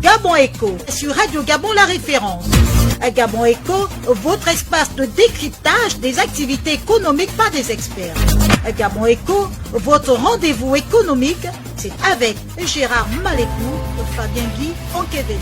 Gabon Echo sur Radio Gabon La Référence. Gabon Echo, votre espace de décryptage des activités économiques par des experts. Gabon Echo, votre rendez-vous économique, c'est avec Gérard Malécou, Fabien Guy, Onkevele.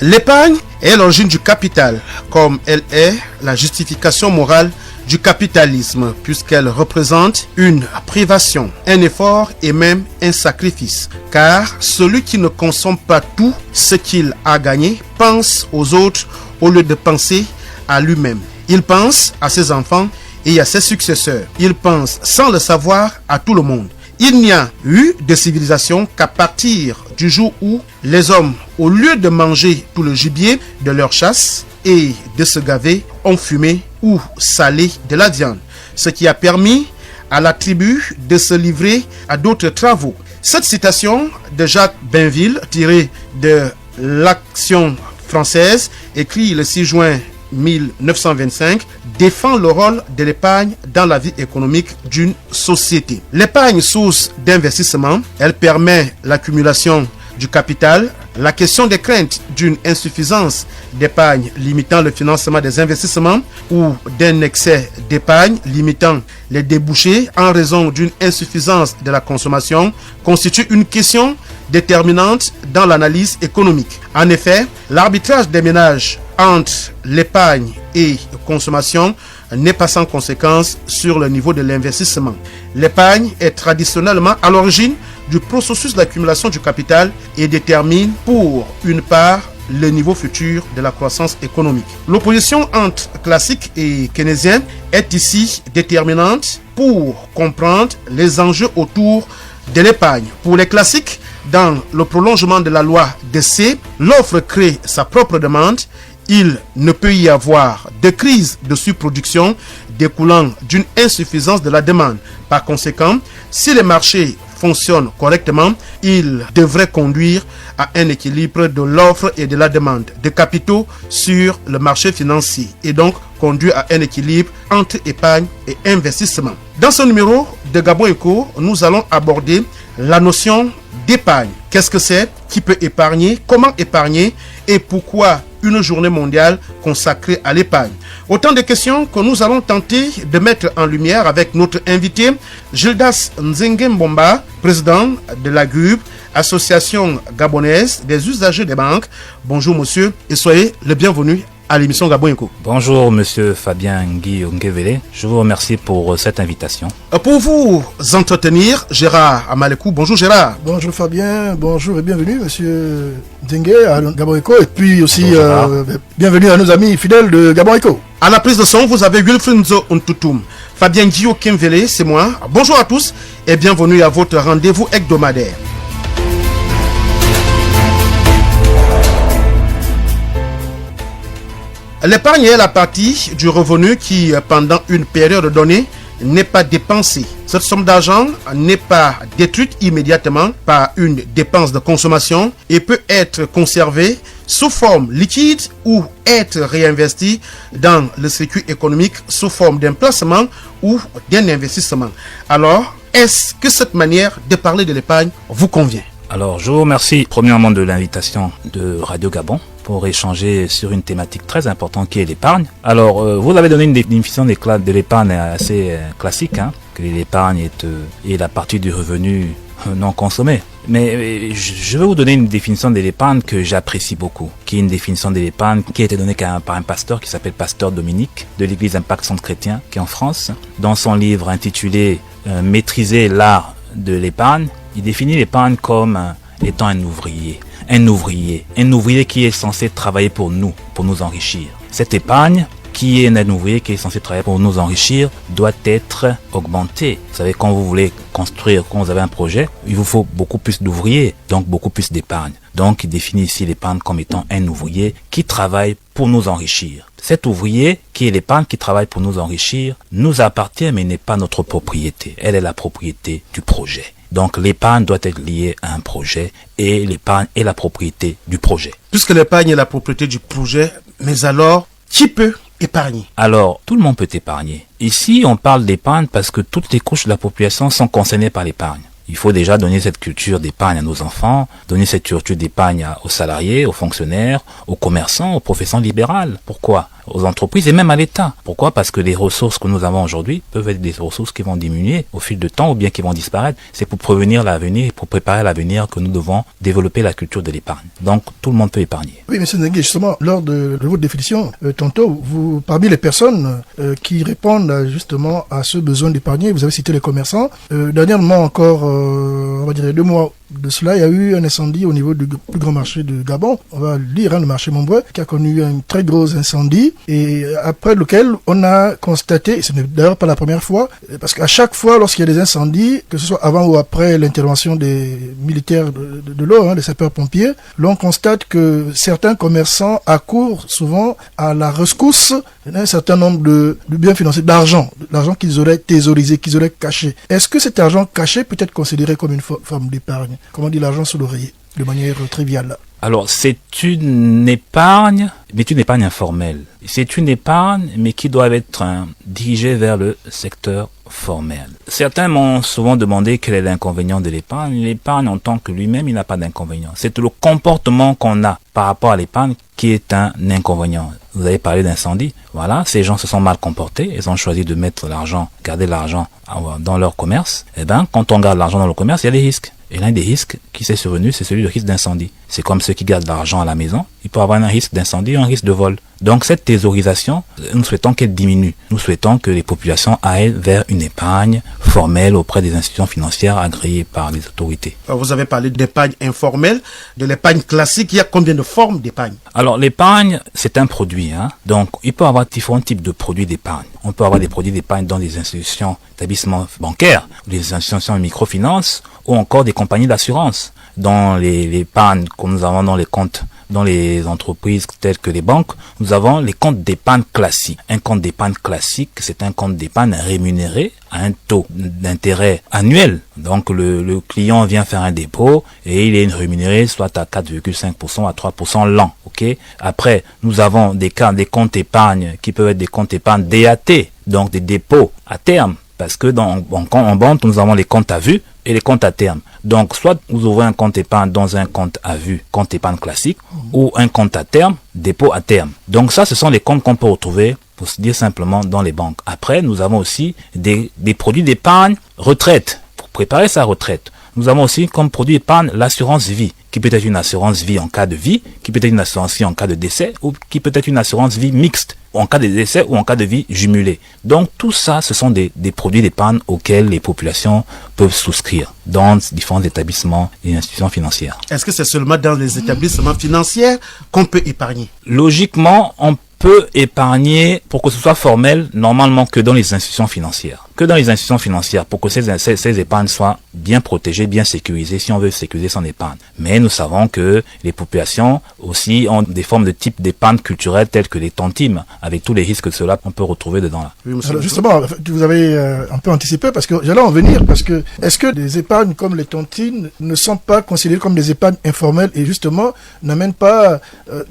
L'épargne est l'origine du capital, comme elle est la justification morale du capitalisme, puisqu'elle représente une privation, un effort et même un sacrifice. Car celui qui ne consomme pas tout ce qu'il a gagné pense aux autres au lieu de penser à lui-même. Il pense à ses enfants et à ses successeurs. Il pense sans le savoir à tout le monde. Il n'y a eu de civilisation qu'à partir du jour où les hommes, au lieu de manger tout le gibier de leur chasse et de se gaver, ont fumé ou salé de la viande, ce qui a permis à la tribu de se livrer à d'autres travaux. Cette citation de Jacques Bainville, tirée de l'Action française, écrite le 6 juin 1925, défend le rôle de l'épargne dans la vie économique d'une société. L'épargne, source d'investissement, elle permet l'accumulation du capital. La question des craintes d'une insuffisance d'épargne limitant le financement des investissements ou d'un excès d'épargne limitant les débouchés en raison d'une insuffisance de la consommation constitue une question déterminante dans l'analyse économique. En effet, l'arbitrage des ménages entre l'épargne et la consommation n'est pas sans conséquence sur le niveau de l'investissement. L'épargne est traditionnellement à l'origine du processus d'accumulation du capital et détermine pour une part le niveau futur de la croissance économique. L'opposition entre classique et keynésien est ici déterminante pour comprendre les enjeux autour de l'épargne. Pour les classiques, dans le prolongement de la loi d'essai, l'offre crée sa propre demande. Il ne peut y avoir de crise de surproduction découlant d'une insuffisance de la demande. Par conséquent, si les marchés fonctionnent correctement, il devrait conduire à un équilibre de l'offre et de la demande de capitaux sur le marché financier et donc conduire à un équilibre entre épargne et investissement. Dans ce numéro de Gabon Echo, nous allons aborder la notion d'épargne. Qu'est-ce que c'est? Qui peut épargner? Comment épargner? Et pourquoi une journée mondiale consacrée à l'épargne? Autant de questions que nous allons tenter de mettre en lumière avec notre invité, Gildas Nzengembomba, président de la GUB, Association gabonaise des usagers des banques. Bonjour monsieur et soyez le bienvenu à l'émission Gabon Echo. Bonjour monsieur Fabien Guy Onkevele, je vous remercie pour cette invitation. Pour vous entretenir, Gérard Amalekou. Bonjour Gérard. Bonjour Fabien, bonjour et bienvenue monsieur Dengue à Gabon Echo et puis aussi bienvenue à nos amis fidèles de Gabon Echo. À la prise de son, vous avez Wilfried Nzo Ntutum. Fabien Guy Onkevele, c'est moi. Bonjour à tous et bienvenue à votre rendez-vous hebdomadaire. L'épargne est la partie du revenu qui, pendant une période donnée, n'est pas dépensée. Cette somme d'argent n'est pas détruite immédiatement par une dépense de consommation et peut être conservée sous forme liquide ou être réinvestie dans le circuit économique sous forme d'un placement ou d'un investissement. Alors, est-ce que cette manière de parler de l'épargne vous convient? Alors, je vous remercie premièrement de l'invitation de Radio Gabon pour échanger sur une thématique très importante qui est l'épargne. Alors, vous avez donné une définition de l'épargne assez classique, que l'épargne est la partie du revenu non consommé. Mais je vais vous donner une définition de l'épargne que j'apprécie beaucoup, qui est une définition de l'épargne qui a été donnée par un pasteur qui s'appelle Pasteur Dominique de l'église Impact Centre Chrétien, qui est en France. Dans son livre intitulé « Maîtriser l'art de l'épargne », il définit l'épargne comme étant un ouvrier qui est censé travailler pour nous enrichir. Cette épargne, qui est un ouvrier qui est censé travailler pour nous enrichir, doit être augmentée. Vous savez, quand vous voulez construire, quand vous avez un projet, il vous faut beaucoup plus d'ouvriers, donc beaucoup plus d'épargne. Donc, il définit ici l'épargne comme étant un ouvrier qui travaille pour nous enrichir. Cet ouvrier, qui est l'épargne qui travaille pour nous enrichir, nous appartient mais n'est pas notre propriété. Elle est la propriété du projet. Donc l'épargne doit être liée à un projet et l'épargne est la propriété du projet. Puisque l'épargne est la propriété du projet, mais alors, qui peut épargner? Alors, tout le monde peut épargner. Ici, on parle d'épargne parce que toutes les couches de la population sont concernées par l'épargne. Il faut déjà donner cette culture d'épargne à nos enfants, donner cette culture d'épargne aux salariés, aux fonctionnaires, aux commerçants, aux professions libérales. Pourquoi ? Aux entreprises et même à l'État. Pourquoi ? Parce que les ressources que nous avons aujourd'hui peuvent être des ressources qui vont diminuer au fil du temps ou bien qui vont disparaître. C'est pour prévenir l'avenir et pour préparer l'avenir que nous devons développer la culture de l'épargne. Donc, tout le monde peut épargner. Oui, M. Ndengue, justement, lors de votre définition, tantôt, parmi les personnes qui répondent justement à ce besoin d'épargner, vous avez cité les commerçants. Dernièrement encore, on va dire 2 mois de cela, il y a eu un incendie au niveau du plus grand marché de Gabon. On va lire le marché Montbouet, qui a connu un très gros incendie, et après lequel on a constaté, ce n'est d'ailleurs pas la première fois, parce qu'à chaque fois, lorsqu'il y a des incendies, que ce soit avant ou après l'intervention des militaires de l'eau, des sapeurs-pompiers, l'on constate que certains commerçants accourent souvent à la rescousse d'un certain nombre de biens financiers, d'argent qu'ils auraient thésaurisé, qu'ils auraient caché. Est-ce que cet argent caché peut être considéré comme une forme d'épargne ? Comme on dit, l'argent sous l'oreiller, de manière triviale. Alors, c'est une épargne, mais une épargne informelle. C'est une épargne, mais qui doit être dirigée vers le secteur formel. Certains m'ont souvent demandé quel est l'inconvénient de l'épargne. L'épargne, en tant que lui-même, il n'a pas d'inconvénient. C'est le comportement qu'on a par rapport à l'épargne qui est un inconvénient. Vous avez parlé d'incendie. Voilà, ces gens se sont mal comportés. Ils ont choisi de mettre l'argent, garder l'argent dans leur commerce. Eh ben, quand on garde l'argent dans le commerce, il y a des risques. Et l'un des risques qui s'est survenu, c'est celui du risque d'incendie. C'est comme ceux qui gardent l'argent à la maison. Il peut avoir un risque d'incendie ou un risque de vol. Donc cette thésaurisation, nous souhaitons qu'elle diminue. Nous souhaitons que les populations aillent vers une épargne formelle auprès des institutions financières agréées par les autorités. Vous avez parlé d'épargne informelle, de l'épargne classique. Il y a combien de formes d'épargne? Alors l'épargne, c'est un produit. Donc il peut y avoir différents types de produits d'épargne. On peut avoir des produits d'épargne dans des institutions, établissements bancaires, des institutions de microfinance ou encore des compagnies d'assurance. Dans l'épargne que nous avons dans les comptes, dans les entreprises telles que les banques, nous avons les comptes d'épargne classiques. Un compte d'épargne classique, c'est un compte d'épargne rémunéré à un taux d'intérêt annuel. Donc le client vient faire un dépôt et il est rémunéré soit à 4,5% à 3% l'an. Après, nous avons des comptes épargne qui peuvent être des comptes épargne DAT, donc des dépôts à terme. Parce que en banque, nous avons les comptes à vue et les comptes à terme. Donc, soit vous ouvrez un compte épargne dans un compte à vue, compte épargne classique, ou un compte à terme, dépôt à terme. Donc ça, ce sont les comptes qu'on peut retrouver, pour se dire simplement, dans les banques. Après, nous avons aussi des produits d'épargne retraite, pour préparer sa retraite. Nous avons aussi comme produit d'épargne l'assurance vie, qui peut être une assurance vie en cas de vie, qui peut être une assurance vie en cas de décès, ou qui peut être une assurance vie mixte, en cas de décès ou en cas de vie jumelée. Donc tout ça, ce sont des produits d'épargne auxquels les populations peuvent souscrire dans différents établissements et institutions financières. Est-ce que c'est seulement dans les établissements financiers qu'on peut épargner? Logiquement, on peut épargner, pour que ce soit formel, normalement que dans les institutions financières. Que dans les institutions financières, pour que ces épargnes soient bien protégées, bien sécurisées, si on veut sécuriser son épargne. Mais nous savons que les populations aussi ont des formes de type d'épargne culturelle telles que les tantimes, avec tous les risques que cela on peut retrouver dedans là. Oui, alors justement, vous avez un peu anticipé, parce que j'allais en venir, parce que est-ce que des épargnes comme les tontines ne sont pas considérées comme des épargnes informelles et justement n'amènent pas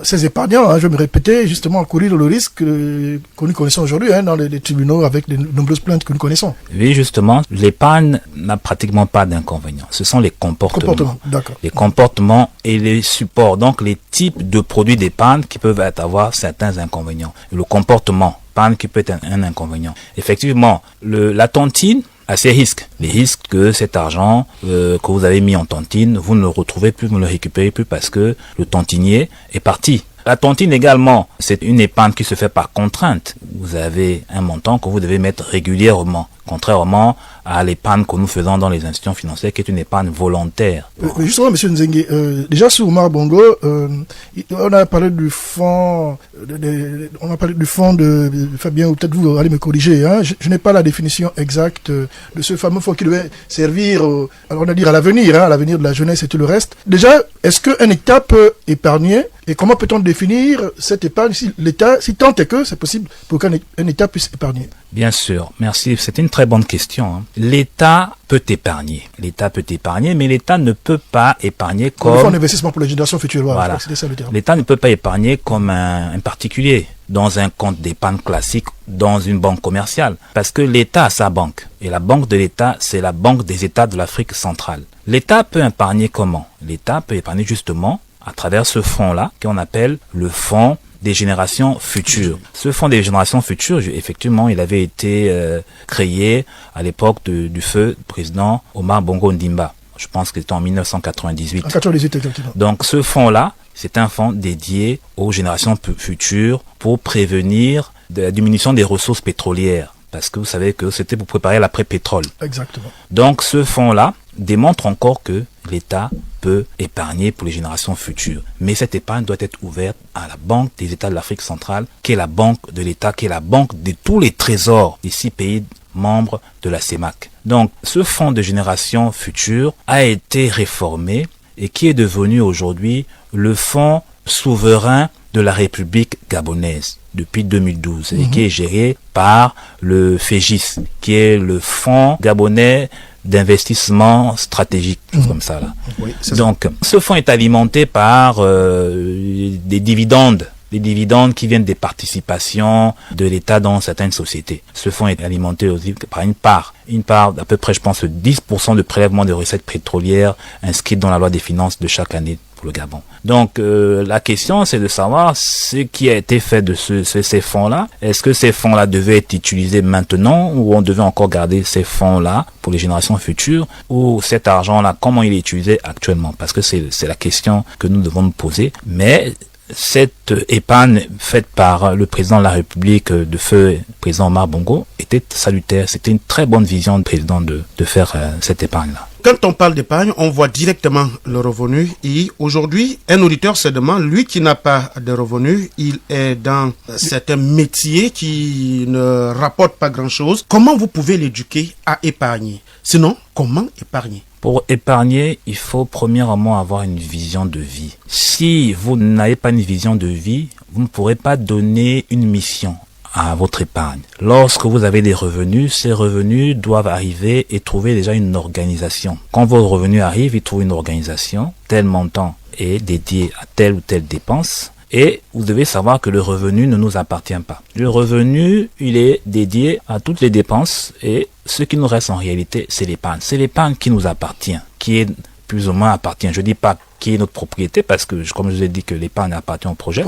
ces épargnants, je vais me répéter, justement à courir le risque que nous connaissons aujourd'hui dans les tribunaux avec les nombreuses plaintes que nous connaissons? Oui, justement, l'épargne n'a pratiquement pas d'inconvénients. Ce sont les comportements. D'accord. Les comportements et les supports, donc les types de produits d'épargne qui peuvent avoir certains inconvénients. Le comportement, épargne qui peut être un inconvénient. Effectivement, la tontine a ses risques. Les risques que cet argent que vous avez mis en tontine, vous ne le retrouvez plus, vous ne le récupérez plus parce que le tontinier est parti. La tontine également, c'est une épargne qui se fait par contrainte. Vous avez un montant que vous devez mettre régulièrement, contrairement à l'épargne que nous faisons dans les institutions financières, qui est une épargne volontaire. Justement, M. Nzengue, déjà sur Omar Bongo, on a parlé du fonds, de Fabien, ou peut-être vous allez me corriger. Je n'ai pas la définition exacte de ce fameux fonds qui devait servir, alors on va dire à l'avenir de la jeunesse et tout le reste. Déjà, est-ce qu'un État peut épargner? Et comment peut-on définir cette épargne si tant est que c'est possible pour qu'un État puisse épargner? Bien sûr, merci. C'est une très bonne question. L'État peut épargner. L'État peut épargner, mais l'État ne peut pas épargner comme... Le fonds d'investissement pour les générations futures. Voilà. C'était ça le terme. L'État ne peut pas épargner comme un particulier. dans un compte d'épargne classique dans une banque commerciale. Parce que l'État a sa banque. Et la banque de l'État, c'est la banque des États de l'Afrique centrale. L'État peut épargner comment? L'État peut épargner justement à travers ce fonds-là qu'on appelle le fonds des générations futures. Ce fonds des générations futures, effectivement, il avait été créé à l'époque du feu président Omar Bongo Ondimba. Je pense que c'était en 1998. En 98, exactement. Donc ce fonds-là, c'est un fonds dédié aux générations futures pour prévenir de la diminution des ressources pétrolières. Parce que vous savez que c'était pour préparer l'après-pétrole. Exactement. Donc ce fonds-là démontre encore que l'État peut épargner pour les générations futures. Mais cette épargne doit être ouverte à la Banque des États de l'Afrique centrale, qui est la banque de l'État, qui est la banque de tous les trésors des 6 pays membres de la CEMAC. Donc ce fonds de génération future a été réformé et qui est devenu aujourd'hui le fonds souverain de la République gabonaise depuis 2012 et qui est géré par le FEGIS, qui est le fonds gabonais d'investissement stratégique, comme ça là. Oui, donc ce fonds est alimenté par des dividendes qui viennent des participations de l'État dans certaines sociétés. Ce fonds est alimenté aussi par une part d'à peu près, je pense, 10% de prélèvement de recettes pétrolières inscrites dans la loi des finances de chaque année pour le Gabon. Donc la question, c'est de savoir ce qui a été fait de ces fonds-là. Est-ce que ces fonds-là devaient être utilisés maintenant ou on devait encore garder ces fonds-là pour les générations futures, ou cet argent-là, comment il est utilisé actuellement? Parce que c'est la question que nous devons nous poser. Mais cette épargne faite par le président de la République de feu, président Omar Bongo, était salutaire. C'était une très bonne vision du président de faire cette épargne-là. Quand on parle d'épargne, on voit directement le revenu. Et aujourd'hui, un auditeur se demande, lui qui n'a pas de revenu, il est dans certains métiers qui ne rapportent pas grand-chose. Comment vous pouvez l'éduquer à épargner? Sinon, comment épargner? Pour épargner, il faut premièrement avoir une vision de vie. Si vous n'avez pas une vision de vie, vous ne pourrez pas donner une mission à votre épargne. Lorsque vous avez des revenus, ces revenus doivent arriver et trouver déjà une organisation. Quand vos revenus arrivent, ils trouvent une organisation. Tel montant est dédié à telle ou telle dépense. Et vous devez savoir que le revenu ne nous appartient pas. Le revenu, il est dédié à toutes les dépenses et ce qui nous reste en réalité, c'est l'épargne. C'est l'épargne qui nous appartient, qui est plus ou moins appartient. Je dis pas qui est notre propriété parce que, comme je vous ai dit que l'épargne appartient au projet.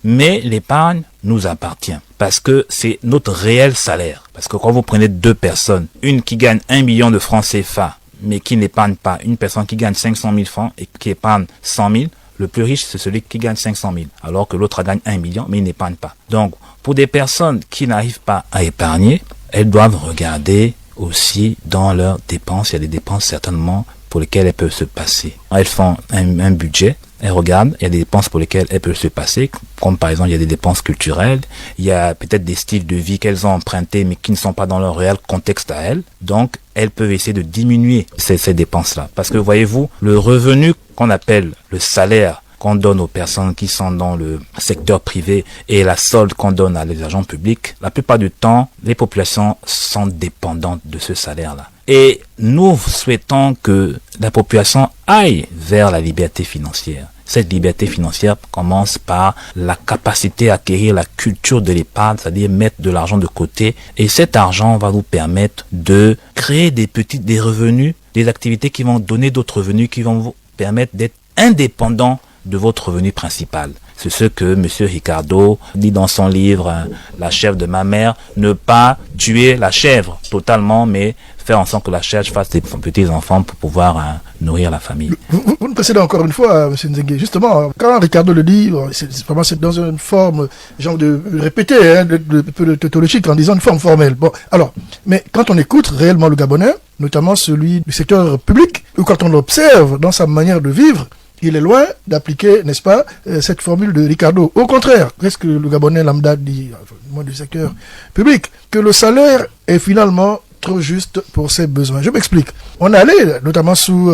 Mais l'épargne nous appartient parce que c'est notre réel salaire. Parce que quand vous prenez 2 personnes, une qui gagne 1 million de francs CFA, mais qui n'épargne pas, une personne qui gagne 500 000 francs et qui épargne 100 000, le plus riche, c'est celui qui gagne 500 000, alors que l'autre gagne 1 million, mais il n'épargne pas. Donc, pour des personnes qui n'arrivent pas à épargner, elles doivent regarder aussi dans leurs dépenses. Il y a des dépenses certainement pour lesquelles elles peuvent se passer. Elles font un budget, elles regardent, il y a des dépenses pour lesquelles elles peuvent se passer, comme par exemple il y a des dépenses culturelles, il y a peut-être des styles de vie qu'elles ont empruntés mais qui ne sont pas dans leur réel contexte à elles. Donc, elles peuvent essayer de diminuer ces dépenses-là. Parce que voyez-vous, le revenu qu'on appelle le salaire qu'on donne aux personnes qui sont dans le secteur privé et la solde qu'on donne à les agents publics, la plupart du temps, les populations sont dépendantes de ce salaire-là. Et nous souhaitons que la population aille vers la liberté financière. Cette liberté financière commence par la capacité à acquérir la culture de l'épargne, c'est-à-dire mettre de l'argent de côté. Et cet argent va vous permettre de créer des revenus, des activités qui vont donner d'autres revenus, qui vont vous permettre d'être indépendant de votre revenu principal. C'est ce que M. Ricardo dit dans son livre « La chèvre de ma mère », ne pas tuer la chèvre totalement, mais faire en sorte que la chèvre fasse des petits enfants pour pouvoir nourrir la famille. Vous me précédez encore une fois, M. Nzengue. Justement, quand Ricardo le dit, c'est dans une forme, genre de répéter, de tautologique, en disant une forme formelle. Bon, alors, mais quand on écoute réellement le Gabonais, notamment celui du secteur public, ou quand on l'observe dans sa manière de vivre, il est loin d'appliquer, n'est-ce pas, cette formule de Ricardo. Au contraire, qu'est-ce que le Gabonais lambda dit, moi du secteur public, que le salaire est finalement trop juste pour ses besoins. Je m'explique. On est allé, notamment sous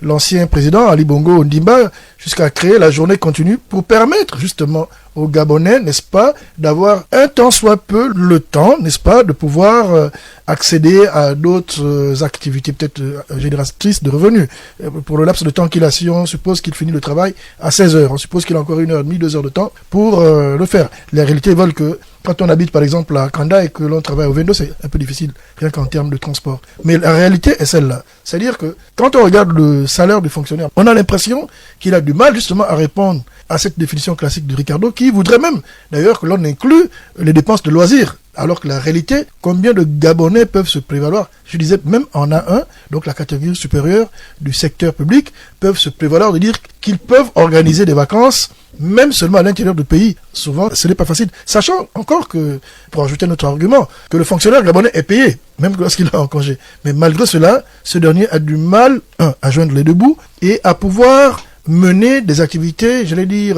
l'ancien président Ali Bongo Ondimba, jusqu'à créer la journée continue pour permettre justement aux Gabonais, n'est-ce pas, d'avoir un tant soit peu le temps, n'est-ce pas, de pouvoir accéder à d'autres activités peut-être génératrices de revenus. Pour le laps de temps qu'il a, si on suppose qu'il finit le travail à 16 heures, on suppose qu'il a encore 1h30, 2 heures de temps pour le faire. Les réalités veulent que quand on habite par exemple à Kanda et que l'on travaille au Vendo, c'est un peu difficile, rien qu'en termes de transport. Mais la réalité est celle-là. C'est-à-dire que quand on regarde le salaire du fonctionnaire, on a l'impression qu'il a du mal justement à répondre à cette définition classique de Ricardo, qui voudrait même d'ailleurs que l'on inclue les dépenses de loisirs. Alors que la réalité, combien de Gabonais peuvent se prévaloir? Je disais même en A1, donc la catégorie supérieure du secteur public, peuvent se prévaloir de dire qu'ils peuvent organiser des vacances, même seulement à l'intérieur du pays. Souvent, ce n'est pas facile. Sachant encore que, pour ajouter notre argument, que le fonctionnaire gabonais est payé, même lorsqu'il est en congé. Mais malgré cela, ce dernier a du mal, à joindre les deux bouts et à pouvoir mener des activités, j'allais dire,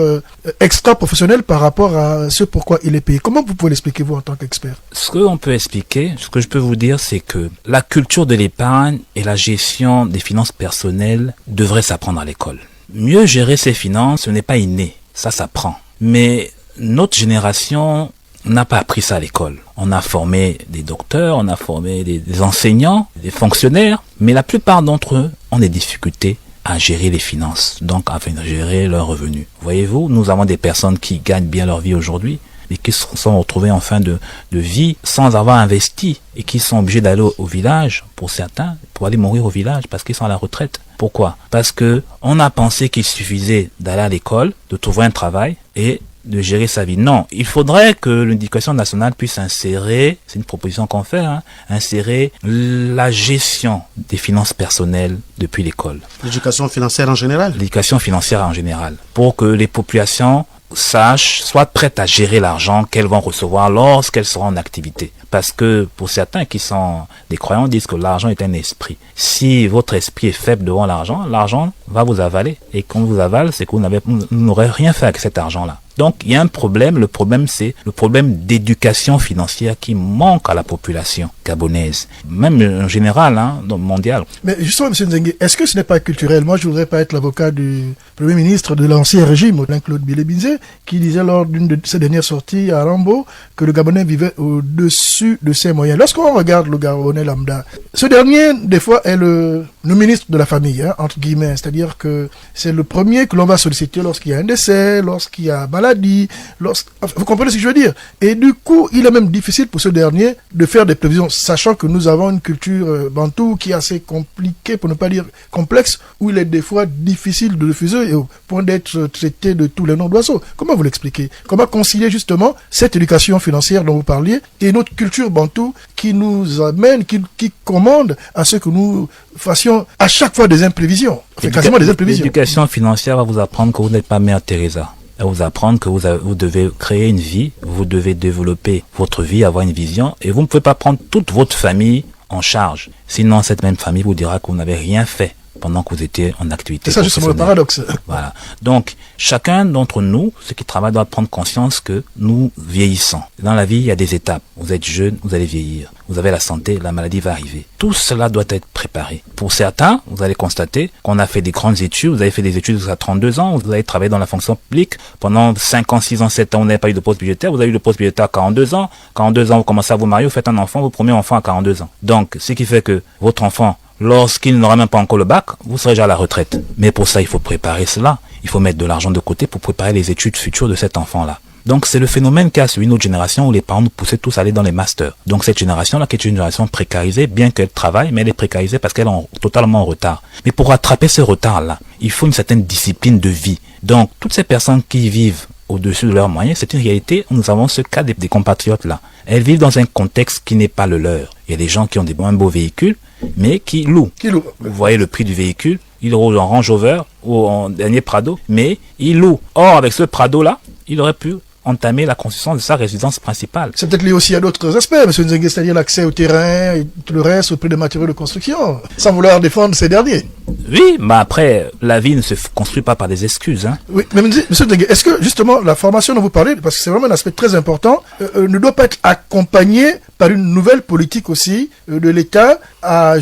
extra-professionnelles par rapport à ce pourquoi il est payé. Comment vous pouvez l'expliquer, vous, en tant qu'expert? Ce qu'on peut expliquer, ce que je peux vous dire, c'est que la culture de l'épargne et la gestion des finances personnelles devraient s'apprendre à l'école. Mieux gérer ses finances, ce n'est pas inné, ça s'apprend. Mais notre génération n'a pas appris ça à l'école. On a formé des docteurs, on a formé des enseignants, des fonctionnaires, mais la plupart d'entre eux ont des difficultés à gérer les finances, donc à gérer leurs revenus. Voyez-vous, nous avons des personnes qui gagnent bien leur vie aujourd'hui, mais qui se sont retrouvées en fin de vie sans avoir investi et qui sont obligés d'aller au village, pour certains, pour aller mourir au village parce qu'ils sont à la retraite. Pourquoi? Parce que on a pensé qu'il suffisait d'aller à l'école, de trouver un travail et de gérer sa vie. Non, il faudrait que l'éducation nationale puisse insérer, c'est une proposition qu'on fait, insérer la gestion des finances personnelles depuis l'école. L'éducation financière en général? L'éducation financière en général. Pour que les populations sachent, soient prêtes à gérer l'argent qu'elles vont recevoir lorsqu'elles seront en activité. Parce que pour certains qui sont des croyants disent que l'argent est un esprit. Si votre esprit est faible devant l'argent, l'argent va vous avaler. Et quand vous avale, c'est que vous n'aurez rien fait avec cet argent-là. Donc, il y a un problème. Le problème, c'est le problème d'éducation financière qui manque à la population gabonaise. Même en général, mondial. Mais justement, M. Nzengue, est-ce que ce n'est pas culturel? Moi, je voudrais pas être l'avocat du Premier ministre de l'ancien régime, Claude Bilé-Binzé, qui disait lors d'une de ses dernières sorties à Rambo que le Gabonais vivait au-dessus de ses moyens. Lorsqu'on regarde le Gabonais lambda, ce dernier, des fois, est le ministre de la famille, entre guillemets. C'est-à-dire que c'est le premier que l'on va solliciter lorsqu'il y a un décès, lorsqu'il y a maladie, vous comprenez ce que je veux dire? Et du coup, il est même difficile pour ce dernier de faire des prévisions, sachant que nous avons une culture bantou qui est assez compliquée, pour ne pas dire complexe, où il est des fois difficile de refuser au point d'être traité de tous les noms d'oiseaux. Comment vous l'expliquez? Comment concilier justement cette éducation financière dont vous parliez et notre culture bantou qui nous amène, qui commande à ce que nous fassions à chaque fois des imprévisions, quasiment des imprévisions. L'éducation financière va vous apprendre que vous n'êtes pas Mère Teresa. Elle va vous apprendre que vous devez créer une vie, vous devez développer votre vie, avoir une vision, et vous ne pouvez pas prendre toute votre famille en charge. Sinon, cette même famille vous dira que vous n'avez rien fait pendant que vous étiez en activité. C'est ça justement le paradoxe. Voilà. Donc, chacun d'entre nous, ceux qui travaillent, doit prendre conscience que nous vieillissons. Dans la vie, il y a des étapes. Vous êtes jeune, vous allez vieillir. Vous avez la santé, la maladie va arriver. Tout cela doit être préparé. Pour certains, vous allez constater qu'on a fait des grandes études. Vous avez fait des études jusqu'à 32 ans. Vous avez travaillé dans la fonction publique. Pendant 5 ans, 6 ans, 7 ans, vous n'avez pas eu de poste budgétaire. Vous avez eu le poste budgétaire à 42 ans. 42 ans, vous commencez à vous marier, vous faites un enfant, votre premier enfant à 42 ans. Donc, ce qui fait que votre enfant, lorsqu'il n'aura même pas encore le bac, vous serez déjà à la retraite. Mais pour ça, il faut préparer cela. Il faut mettre de l'argent de côté pour préparer les études futures de cet enfant-là. Donc, c'est le phénomène qu'a suivi notre génération où les parents nous poussaient tous à aller dans les masters. Donc, cette génération-là, qui est une génération précarisée, bien qu'elle travaille, mais elle est précarisée parce qu'elle est totalement en retard. Mais pour rattraper ce retard-là, il faut une certaine discipline de vie. Donc, toutes ces personnes qui vivent au-dessus de leurs moyens, c'est une réalité. Nous avons ce cas des compatriotes-là. Elles vivent dans un contexte qui n'est pas le leur. Il y a des gens qui ont des beaux véhicules, mais qui louent. Vous voyez le prix du véhicule, il roule en Range Rover ou en dernier Prado, mais il loue. Or, avec ce Prado-là, il aurait pu entamer la construction de sa résidence principale. C'est peut-être lié aussi à d'autres aspects, M. Nzengue, c'est-à-dire l'accès au terrain et tout le reste, au prix des matériaux de construction, sans vouloir défendre ces derniers. Oui, mais après, la vie ne se construit pas par des excuses. Hein. Oui, mais monsieur Dengue, est-ce que justement la formation dont vous parlez, parce que c'est vraiment un aspect très important, ne doit pas être accompagnée par une nouvelle politique aussi de l'État à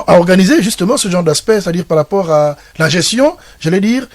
organiser justement ce genre d'aspect, c'est-à-dire par rapport à la gestion, j'allais dire,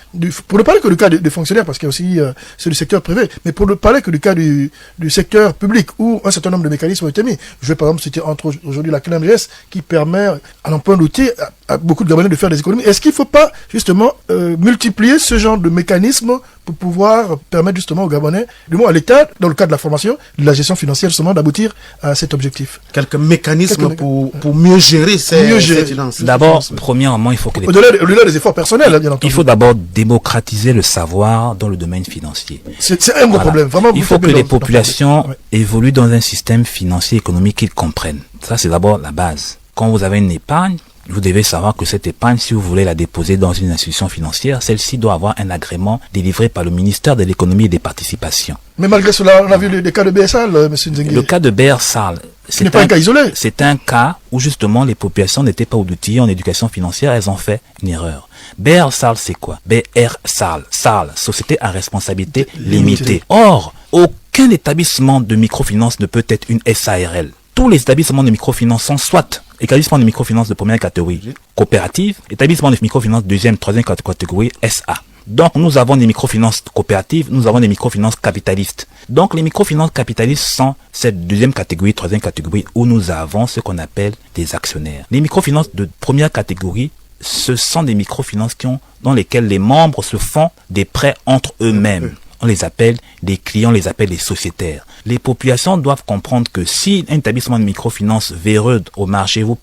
pour ne parler que du cas des fonctionnaires, parce qu'il y a aussi c'est du secteur privé, mais pour ne parler que du cas du secteur public, où un certain nombre de mécanismes ont été mis. Je vais par exemple citer entre aujourd'hui la CNMGS, qui permet à l'emploi d'outils à beaucoup de Gabonais de faire des économies. Est-ce qu'il ne faut pas justement multiplier ce genre de mécanismes pour pouvoir permettre justement aux Gabonais, du moins à l'État, dans le cadre de la formation, de la gestion financière, justement, d'aboutir à cet objectif? Quelques mécanismes pour mieux gérer ces finances. D'abord, premièrement, il faut que au-delà des efforts personnels, bien entendu. Il faut d'abord démocratiser le savoir dans le domaine financier. C'est un gros problème. Vraiment, il faut que les populations évoluent dans un système financier économique qu'ils comprennent. Ça, c'est d'abord la base. Quand vous avez une épargne, vous devez savoir que cette épargne, si vous voulez la déposer dans une institution financière, celle-ci doit avoir un agrément délivré par le ministère de l'économie et des participations. Mais malgré cela, on a vu des cas de BSAL, M. Nzengue. Le cas de BRSAL, ce n'est pas un cas isolé. C'est un cas où justement les populations n'étaient pas outillées en éducation financière, elles ont fait une erreur. BRSAL, c'est quoi? BRSAL, SAL, Société à responsabilité limitée. Or, aucun établissement de microfinance ne peut être une SARL. Tous les établissements de microfinance sont soit établissement de microfinance de première catégorie, coopérative, établissement de microfinance deuxième, troisième catégorie, SA. Donc, nous avons des microfinances coopératives, nous avons des microfinances capitalistes. Donc, les microfinances capitalistes sont cette deuxième catégorie, troisième catégorie, où nous avons ce qu'on appelle des actionnaires. Les microfinances de première catégorie, ce sont des microfinances dans lesquelles les membres se font des prêts entre eux-mêmes. On les appelle des clients, on les appelle des sociétaires. Les populations doivent comprendre que si un établissement de microfinance véreux au marché vous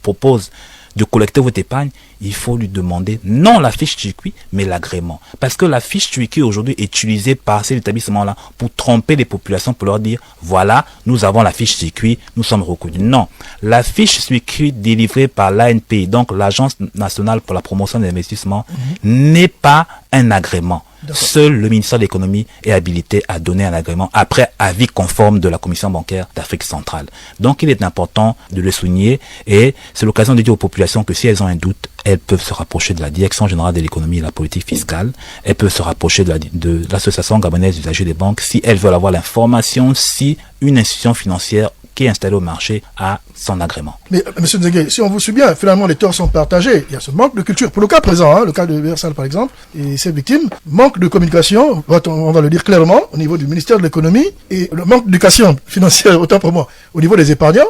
propose de collecter votre épargne, il faut lui demander non la fiche circuit, mais l'agrément. Parce que la fiche circuit aujourd'hui est utilisée par ces établissements-là pour tromper les populations, pour leur dire, voilà, nous avons la fiche circuit, nous sommes reconnus. Non, la fiche circuit délivrée par l'ANP, donc l'Agence nationale pour la promotion des investissements, n'est pas un agrément. Seul le ministère de l'économie est habilité à donner un agrément après avis conforme de la Commission bancaire d'Afrique centrale. Donc il est important de le souligner et c'est l'occasion de dire aux populations que si elles ont un doute, elles peuvent se rapprocher de la Direction générale de l'économie et de la politique fiscale, elles peuvent se rapprocher de l'Association gabonaise d'usagers des banques si elles veulent avoir l'information si une institution financière qui est installé au marché a son agrément. Mais M. Nzengue, si on vous suit bien, finalement les torts sont partagés. Il y a ce manque de culture. Pour le cas présent, le cas de BRSAL par exemple, et ses victimes, manque de communication, on va le dire clairement, au niveau du ministère de l'économie, et le manque d'éducation financière, autant pour moi, au niveau des épargnants,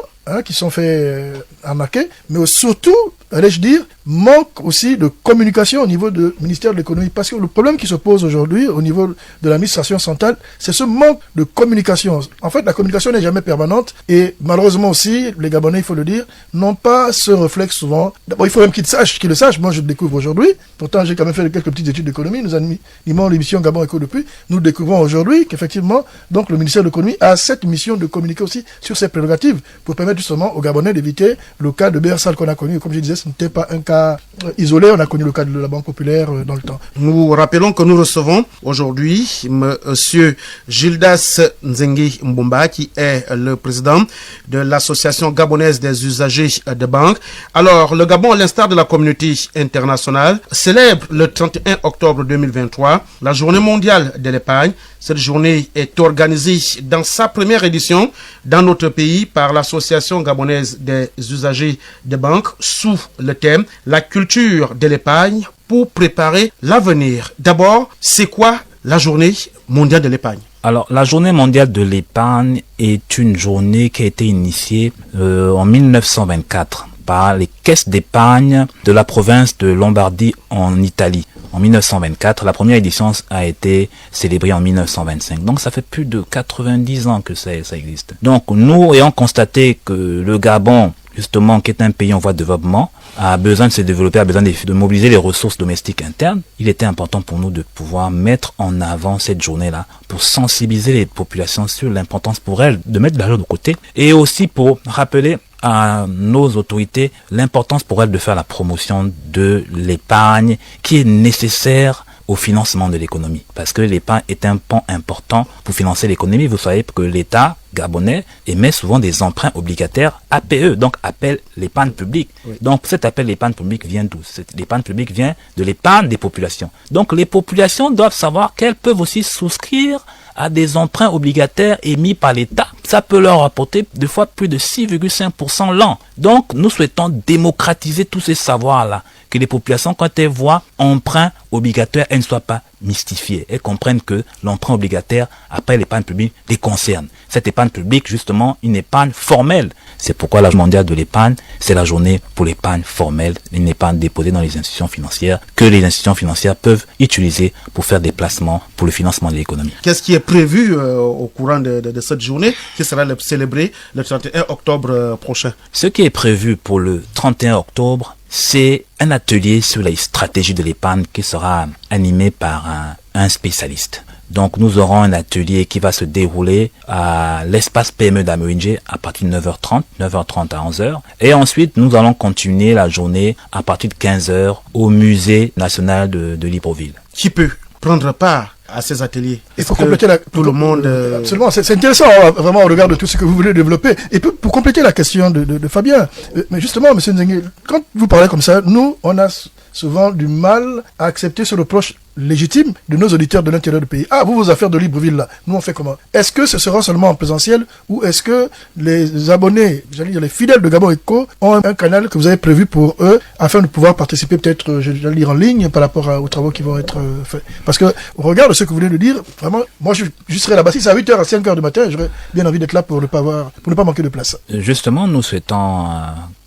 qui sont fait arnaquer, mais surtout, allais-je dire, manque aussi de communication au niveau du ministère de l'économie. Parce que le problème qui se pose aujourd'hui au niveau de l'administration centrale, c'est ce manque de communication. En fait, la communication n'est jamais permanente et malheureusement aussi, les Gabonais, il faut le dire, n'ont pas ce réflexe souvent. D'abord, il faut même qu'ils le sachent. Moi, je le découvre aujourd'hui. Pourtant, j'ai quand même fait quelques petites études d'économie. Nous animons l'émission Gabon Éco depuis. Nous découvrons aujourd'hui qu'effectivement, donc, le ministère de l'économie a cette mission de communiquer aussi sur ses prérogatives pour permettre justement aux Gabonais d'éviter le cas de BRSAL qu'on a connu. Comme je disais, ce n'était pas un cas isolé, on a connu le cas de la Banque Populaire dans le temps. Nous rappelons que nous recevons aujourd'hui Monsieur Gildas Nzengue Mbumba, qui est le président de l'Association gabonaise des usagers de banque. Alors, le Gabon, à l'instar de la communauté internationale, célèbre le 31 octobre 2023 la journée mondiale de l'épargne. Cette journée est organisée dans sa première édition dans notre pays par l'Association gabonaise des usagers de banque sous le thème « La culture de l'épargne pour préparer l'avenir ». D'abord, c'est quoi la journée mondiale de l'épargne? Alors, la journée mondiale de l'épargne est une journée qui a été initiée en 1924 par les caisses d'épargne de la province de Lombardie en Italie. En 1924, la première édition a été célébrée en 1925. Donc, ça fait plus de 90 ans que ça existe. Donc, nous ayant constaté que le Gabon, justement, qui est un pays en voie de développement, a besoin de se développer, a besoin de mobiliser les ressources domestiques internes, il était important pour nous de pouvoir mettre en avant cette journée-là pour sensibiliser les populations sur l'importance pour elles de mettre de l'argent de côté et aussi pour rappeler à nos autorités l'importance pour elles de faire la promotion de l'épargne qui est nécessaire au financement de l'économie. Parce que l'épargne est un pan important pour financer l'économie. Vous savez que l'État gabonais émet souvent des emprunts obligataires APE, donc appel l'épargne publique. Oui. Donc cet appel l'épargne publique vient d'où? L'épargne publique vient de l'épargne des populations. Donc les populations doivent savoir qu'elles peuvent aussi souscrire à des emprunts obligataires émis par l'État. Ça peut leur apporter des fois plus de 6,5% l'an. Donc nous souhaitons démocratiser tous ces savoirs-là, que les populations, quand elles voient emprunt obligataire, elles ne soient pas mystifiées. Elles comprennent que l'emprunt obligataire, après l'épargne publique, les concerne. Cette épargne publique, justement, une épargne formelle. C'est pourquoi la journée mondiale de l'épargne, c'est la journée pour l'épargne formelle, une épargne déposée dans les institutions financières, que les institutions financières peuvent utiliser pour faire des placements pour le financement de l'économie. Qu'est-ce qui est prévu au courant de cette journée qui sera célébrée le 31 octobre prochain? Ce qui est prévu pour le 31 octobre, c'est un atelier sur les stratégies de l'épargne qui sera animé par un spécialiste. Donc nous aurons un atelier qui va se dérouler à l'espace PME d'Amérindié à partir de 9h30 à 11h. Et ensuite nous allons continuer la journée à partir de 15h au musée national de Libreville. Qui peut prendre part à ces ateliers? Il faut compléter tout le monde. Absolument, c'est intéressant vraiment au regard de tout ce que vous voulez développer. Et pour compléter la question de Fabien, mais justement, M. Nzengue, quand vous parlez comme ça, nous, on a souvent du mal à accepter ce reproche légitime de nos auditeurs de l'intérieur du pays. Ah, vos affaires de Libreville, là, nous on fait comment? Est-ce que ce sera seulement en présentiel ou est-ce que les abonnés, j'allais dire les fidèles de Gabon Eco, ont un canal que vous avez prévu pour eux afin de pouvoir participer peut-être, j'allais dire en ligne par rapport aux travaux qui vont être faits? Parce que au regard de ce que vous venez de dire, vraiment, moi je serai là-bas. Si c'est à 8h à 5h du matin, j'aurais bien envie d'être là pour ne pas manquer de place. Justement, nous souhaitons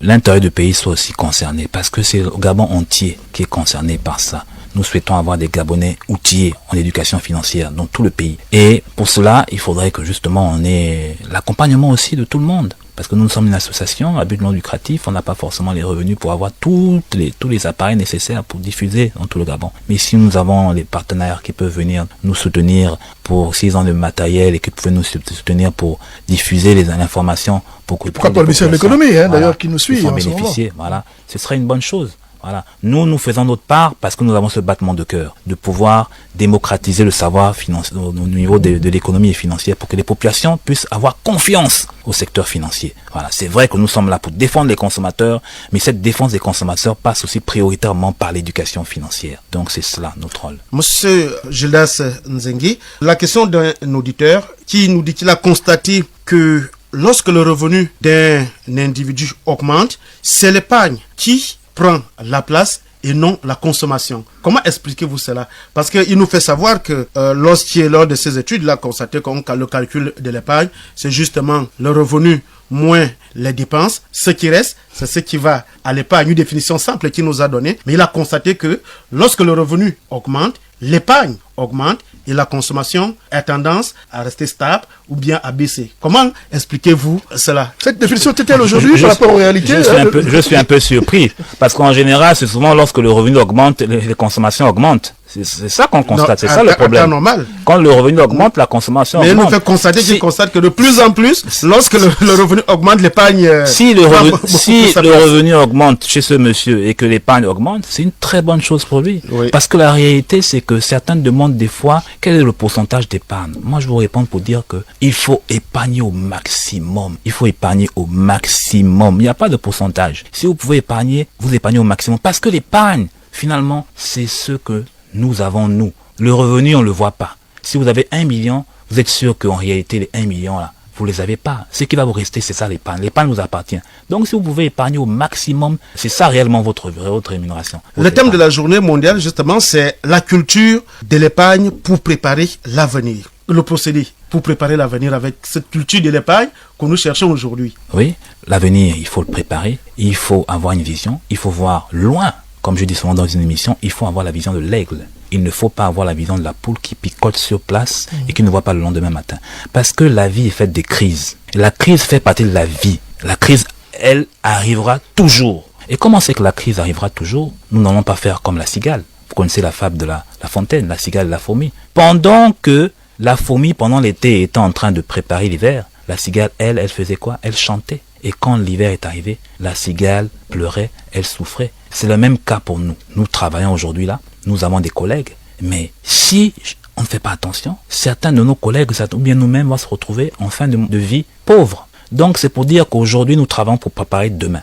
l'intérieur du pays soit aussi concerné parce que c'est le Gabon entier qui est concerné par ça. Nous souhaitons avoir des Gabonais outillés en éducation financière dans tout le pays. Et pour cela, il faudrait que justement on ait l'accompagnement aussi de tout le monde. Parce que nous sommes une association à but non lucratif, on n'a pas forcément les revenus pour avoir tous les appareils nécessaires pour diffuser dans tout le Gabon. Mais si nous avons les partenaires qui peuvent venir nous soutenir pour 6 ans de matériel et qui peuvent nous soutenir pour diffuser l'information pour que... Pourquoi pas le ministère de l'économie, d'ailleurs, qui nous suit en bénéficier, voilà, ce serait une bonne chose. Voilà. Nous faisons notre part parce que nous avons ce battement de cœur de pouvoir démocratiser le savoir financier au niveau de l'économie et financière pour que les populations puissent avoir confiance au secteur financier. Voilà. C'est vrai que nous sommes là pour défendre les consommateurs, mais cette défense des consommateurs passe aussi prioritairement par l'éducation financière. Donc c'est cela notre rôle. Monsieur Gildas Nzengue, la question d'un auditeur qui nous dit qu'il a constaté que lorsque le revenu d'un individu augmente, c'est l'épargne qui prend la place et non la consommation. Comment expliquez-vous cela? Parce qu'il nous fait savoir que lors de ces études, il a constaté que le calcul de l'épargne, c'est justement le revenu moins les dépenses. Ce qui reste, c'est ce qui va à l'épargne. Une définition simple qu'il nous a donnée. Mais il a constaté que lorsque le revenu augmente, l'épargne augmente et la consommation a tendance à rester stable ou bien à baisser. Comment expliquez-vous cela? Cette définition est-elle aujourd'hui par rapport aux réalités? Je suis un peu surpris parce qu'en général, c'est souvent lorsque le revenu augmente, les consommations augmentent. C'est ça qu'on constate, c'est ça le problème. Normal. Quand le revenu augmente, la consommation augmente. Mais il nous fait constater qu'il constate que de plus en plus, lorsque le revenu augmente, l'épargne... Si le revenu augmente chez ce monsieur et que l'épargne augmente, c'est une très bonne chose pour lui. Oui. Parce que la réalité, c'est que certains demandent des fois quel est le pourcentage d'épargne. Moi, je vous réponds pour dire que il faut épargner au maximum. Il faut épargner au maximum. Il n'y a pas de pourcentage. Si vous pouvez épargner, vous épargnez au maximum. Parce que l'épargne, finalement, c'est ce que nous avons, nous. Le revenu, on ne le voit pas. Si vous avez 1 million, vous êtes sûr qu'en réalité, les 1 million, là, vous les avez pas. Ce qui va vous rester, c'est ça l'épargne. L'épargne vous appartient. Donc, si vous pouvez épargner au maximum, c'est ça réellement votre rémunération. Le thème de la journée mondiale, justement, c'est la culture de l'épargne pour préparer l'avenir. Le procédé pour préparer l'avenir avec cette culture de l'épargne que nous cherchons aujourd'hui. Oui, l'avenir, il faut le préparer. Il faut avoir une vision. Il faut voir loin. Comme je dis souvent dans une émission, il faut avoir la vision de l'aigle. Il ne faut pas avoir la vision de la poule qui picote sur place et qui ne voit pas le lendemain matin. Parce que la vie est faite des crises. La crise fait partie de la vie. La crise, elle, arrivera toujours. Et comment c'est que la crise arrivera toujours? Nous n'allons pas faire comme la cigale. Vous connaissez la fable de la fontaine, la cigale et la fourmi. Pendant que la fourmi, pendant l'été, était en train de préparer l'hiver, la cigale, elle faisait quoi? Elle chantait. Et quand l'hiver est arrivé, la cigale pleurait, elle souffrait. C'est le même cas pour nous. Nous travaillons aujourd'hui là, nous avons des collègues. Mais si on ne fait pas attention. Certains de nos collègues, ou bien nous-mêmes, vont se retrouver en fin de vie pauvres. Donc c'est pour dire qu'aujourd'hui, nous travaillons pour préparer demain.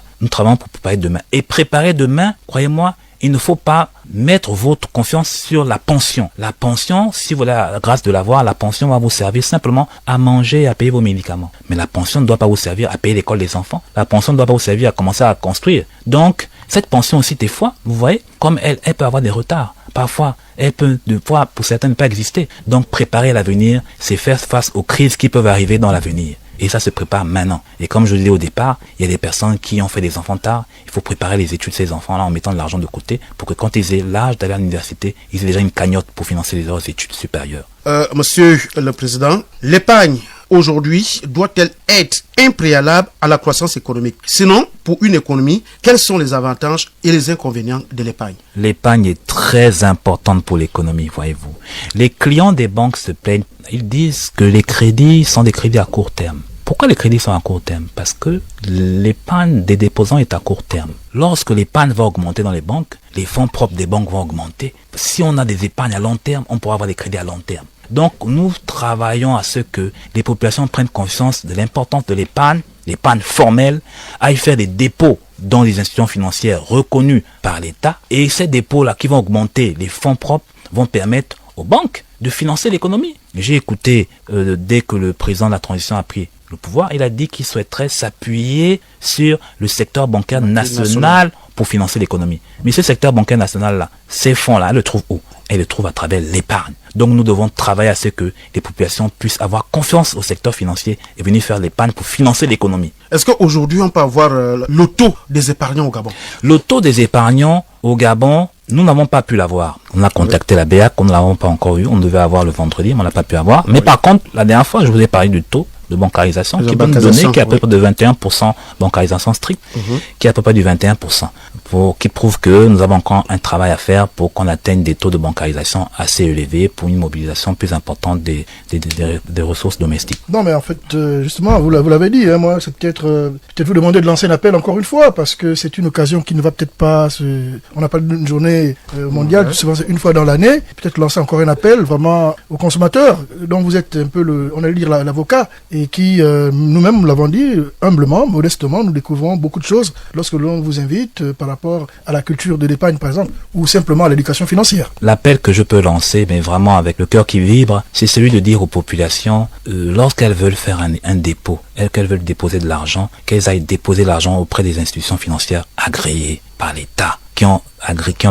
Et préparer demain, croyez-moi, il ne faut pas mettre votre confiance sur la pension. La pension, si vous avez la grâce de l'avoir, la pension va vous servir simplement à manger et à payer vos médicaments. Mais la pension ne doit pas vous servir à payer l'école des enfants. La pension ne doit pas vous servir à commencer à construire. Donc, cette pension aussi, des fois, vous voyez, comme elle peut avoir des retards. Parfois, elle peut, pour certains, ne pas exister. Donc, préparer l'avenir, c'est faire face aux crises qui peuvent arriver dans l'avenir. Et ça se prépare maintenant. Et comme je le disais au départ, il y a des personnes qui ont fait des enfants tard. Il faut préparer les études de ces enfants-là en mettant de l'argent de côté pour que quand ils aient l'âge d'aller à l'université, ils aient déjà une cagnotte pour financer leurs études supérieures. Monsieur le Président, l'épargne aujourd'hui doit-elle être un préalable à la croissance économique? Sinon, pour une économie, quels sont les avantages et les inconvénients de l'épargne? L'épargne est très importante pour l'économie, voyez-vous. Les clients des banques se plaignent. Ils disent que les crédits sont des crédits à court terme. Pourquoi les crédits sont à court terme? Parce que l'épargne des déposants est à court terme. Lorsque l'épargne va augmenter dans les banques, les fonds propres des banques vont augmenter. Si on a des épargnes à long terme, on pourra avoir des crédits à long terme. Donc, nous travaillons à ce que les populations prennent conscience de l'importance de l'épargne formelle, aillent faire des dépôts dans les institutions financières reconnues par l'État. Et ces dépôts-là qui vont augmenter les fonds propres vont permettre aux banques de financer l'économie. J'ai écouté, dès que le président de la transition a pris le pouvoir, il a dit qu'il souhaiterait s'appuyer sur le secteur bancaire national pour financer l'économie. Mais ce secteur bancaire national-là, ces fonds-là, elle le trouve où? Elle le trouve à travers l'épargne. Donc nous devons travailler à ce que les populations puissent avoir confiance au secteur financier et venir faire l'épargne pour financer l'économie. Est-ce qu'aujourd'hui on peut avoir le taux des épargnants au Gabon? Le taux des épargnants au Gabon, nous n'avons pas pu l'avoir. On a contacté la BEAC, on ne l'avons pas encore eu. On devait avoir le vendredi, mais on n'a pas pu avoir. Mais par contre, la dernière fois, je vous ai parlé du taux de bancarisation qui peut nous donner, qui est à peu près de 21% bancarisation stricte, qui est à peu près du 21%, qui prouve que nous avons encore un travail à faire pour qu'on atteigne des taux de bancarisation assez élevés pour une mobilisation plus importante des ressources domestiques. Non, mais en fait, justement, vous l'avez dit, hein, moi, c'est peut-être vous demander de lancer un appel encore une fois, parce que c'est une occasion qui ne va peut-être pas on n'a pas une journée mondiale, souvent c'est une fois dans l'année, peut-être lancer encore un appel vraiment aux consommateurs, dont vous êtes un peu on allait dire l'avocat, et qui, nous-mêmes, nous l'avons dit, humblement, modestement, nous découvrons beaucoup de choses lorsque l'on vous invite par rapport à la culture de l'épargne, par exemple, ou simplement à l'éducation financière. L'appel que je peux lancer, mais vraiment avec le cœur qui vibre, c'est celui de dire aux populations, lorsqu'elles veulent faire un dépôt, qu'elles veulent déposer de l'argent, qu'elles aillent déposer l'argent auprès des institutions financières agréées par l'État, qui ont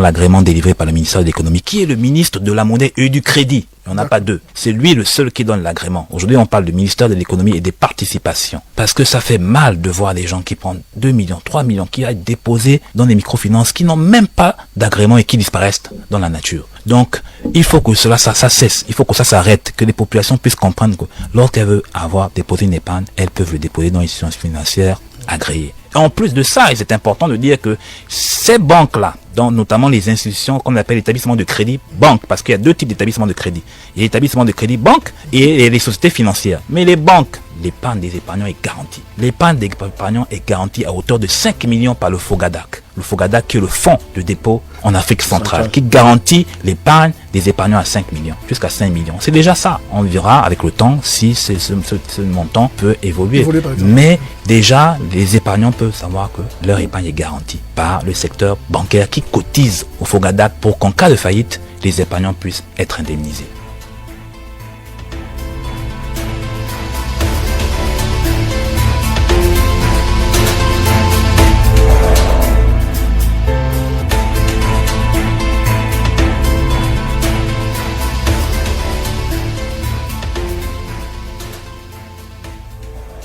l'agrément délivré par le ministère de l'économie, qui est le ministre de la monnaie et du crédit. Il n'y en a pas deux. C'est lui le seul qui donne l'agrément. Aujourd'hui, on parle du ministère de l'économie et des participations. Parce que ça fait mal de voir des gens qui prennent 2 millions, 3 millions, qui aillent déposer dans des microfinances, qui n'ont même pas d'agrément et qui disparaissent dans la nature. Donc, il faut que ça cesse. Il faut que ça s'arrête, que les populations puissent comprendre que lorsqu'elles veulent avoir déposé une épargne, elles peuvent le déposer dans les institutions financières agréées. En plus de ça, c'est important de dire que ces banques-là, notamment les institutions qu'on appelle établissements de crédit banque, parce qu'il y a deux types d'établissements de crédit. Il y a l'établissement de crédit banque et les sociétés financières. Mais les banques, l'épargne des épargnants est garantie. L'épargne des épargnants est garantie à hauteur de 5 millions par le FOGADAC. Le FOGADAC qui est le fonds de dépôt en Afrique centrale, qui garantit l'épargne des épargnants à 5 millions, jusqu'à 5 millions. C'est déjà ça. On verra avec le temps si ce montant peut évoluer. Mais déjà, les épargnants peuvent savoir que leur épargne est garantie par le secteur bancaire qui cotise au FOGADAC pour qu'en cas de faillite, les épargnants puissent être indemnisés.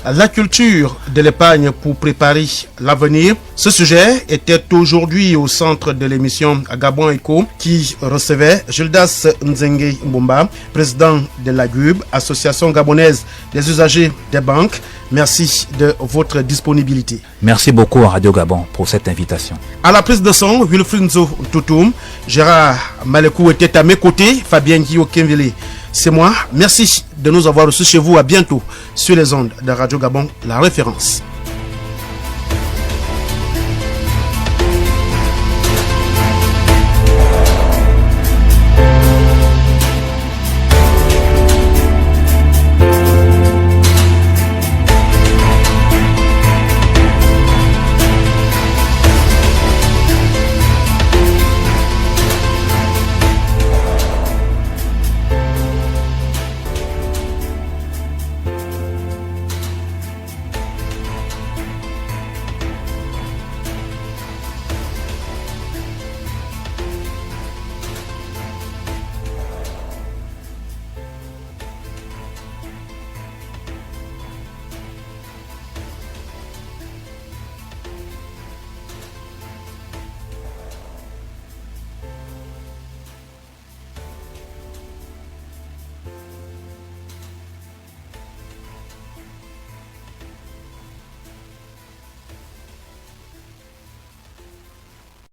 La culture de l'épargne pour préparer l'avenir. Ce sujet était aujourd'hui au centre de l'émission Gabon Eco qui recevait Gildas Nzengue Mbomba, président de la GUB, Association gabonaise des usagers des banques. Merci de votre disponibilité. Merci beaucoup à Radio Gabon pour cette invitation. À la prise de son, Wilfried Nzo Toutoum, Gérard Malekou était à mes côtés, Fabien Guillaume Kenvele. C'est moi. Merci de nous avoir reçus chez vous. À bientôt sur les ondes de Radio Gabon, la référence.